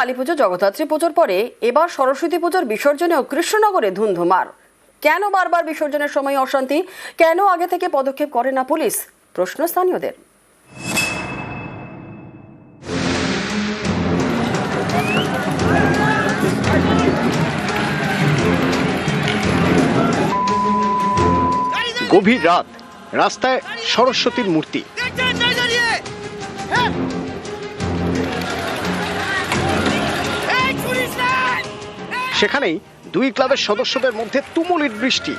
কালীপুজো, জগদ্ধাত্রী পুজোর পরে এবার সরস্বতী পুজোর বিসর্জনেও কৃষ্ণনগরে ধুন্ধুমার। কেন বারবার বিসর্জনের সময় অশান্তি? কেন আগে থেকে পদক্ষেপ করে না পুলিশ? প্রশ্ন স্থানীয়দের। গভীর রাত, রাস্তায় সরস্বতীর মূর্তি। সেখানেই দুই ক্লাবের সদস্যদের মধ্যে তুমুল ইট বৃষ্টি।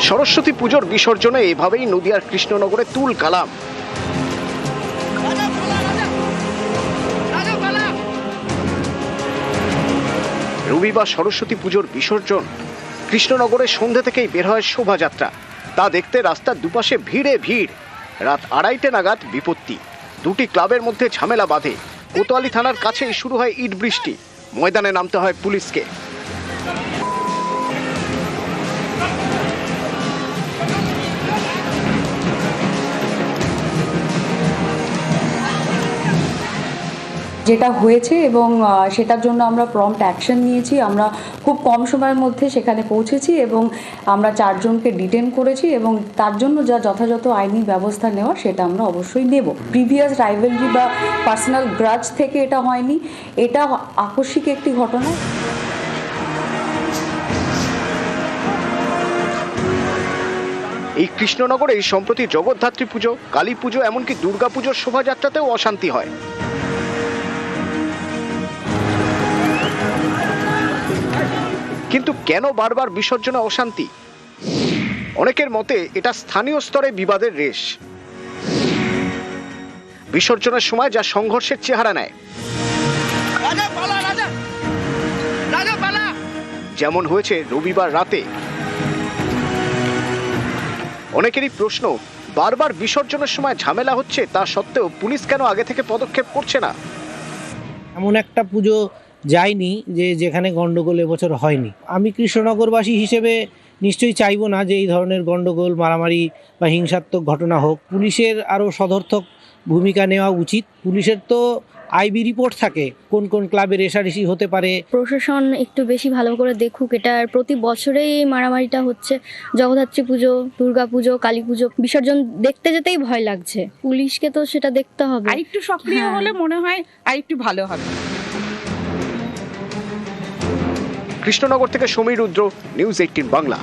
সরস্বতী পুজোর বিসর্জনে এভাবেই নদিয়ার কৃষ্ণনগরে তুল কালাম। রবিবার সরস্বতী পুজোর বিসর্জন। কৃষ্ণনগরে সন্ধ্যে থেকেই বের হয় শোভাযাত্রা। তা দেখতে রাস্তার দুপাশে ভিড়ে ভিড়। রাত 2:30 নাগাদ বিপত্তি। দুটি ক্লাবের মধ্যে ঝামেলা বাঁধে। কোতোয়ালি থানার কাছেই শুরু হয় ইট বৃষ্টি। ময়দানে নামতে হয় পুলিশকে। যেটা হয়েছে এবং সেটার জন্য আমরা প্রম্পট অ্যাকশন নিয়েছি। আমরা খুব কম সময়ের মধ্যে সেখানে পৌঁছেছি এবং আমরা 4 জনকে ডিটেন করেছি এবং তার জন্য যা যথাযথ আইনি ব্যবস্থা নেওয়া সেটা আমরা অবশ্যই নেব। প্রিভিয়াস রাইভেলরি বা পার্সোনাল গ্রাজ থেকে এটা হয়নি, এটা আকস্মিক একটি ঘটনা। এই কৃষ্ণনগরে সম্প্রতি জগদ্ধাত্রী পুজো, কালী পুজো, এমনকি দুর্গা পুজোর শোভাযাত্রাতেও অশান্তি হয়। কিন্তু কেন বারবার বিসর্জনে অশান্তি? অনেকের মতে এটা স্থানীয় স্তরে বিবাদের রেশ। বিসর্জনের সময় যা সংঘর্ষের চেহারা নেয়, যেমন হয়েছে রবিবার রাতে। অনেকেরই প্রশ্ন, বারবার বিসর্জনের সময় ঝামেলা হচ্ছে, তা সত্ত্বেও পুলিশ কেন আগে থেকে পদক্ষেপ করছে না? এমন একটা পুজো যায়নি যেখানে গন্ডগোল এবছর হয়নি। আমি কৃষ্ণনগরবাসী হিসেবে নিশ্চয়ই চাইবো না যে এই ধরনের গন্ডগোল, মারামারি বা হিংসাত্মক ঘটনা হোক। পুলিশের আরও সদর্থক ভূমিকা নেওয়া উচিত। পুলিশের তো আইবি রিপোর্ট থাকে কোন কোন ক্লাবে রেষারেষি হতে পারে। প্রশাসন একটু বেশি ভালো করে দেখুক। এটার প্রতি বছরেই এই মারামারিটা হচ্ছে। জগদ্ধাত্রী পুজো, দুর্গা পুজো, কালী পুজো বিসর্জন দেখতে যেতেই ভয় লাগছে। পুলিশকে তো সেটা দেখতে হবে। আরেকটু সক্রিয় হলে মনে হয় আরেকটু ভালো হবে। কৃষ্ণনগর থেকে সমীর রুদ্র, নিউজ 18 বাংলা।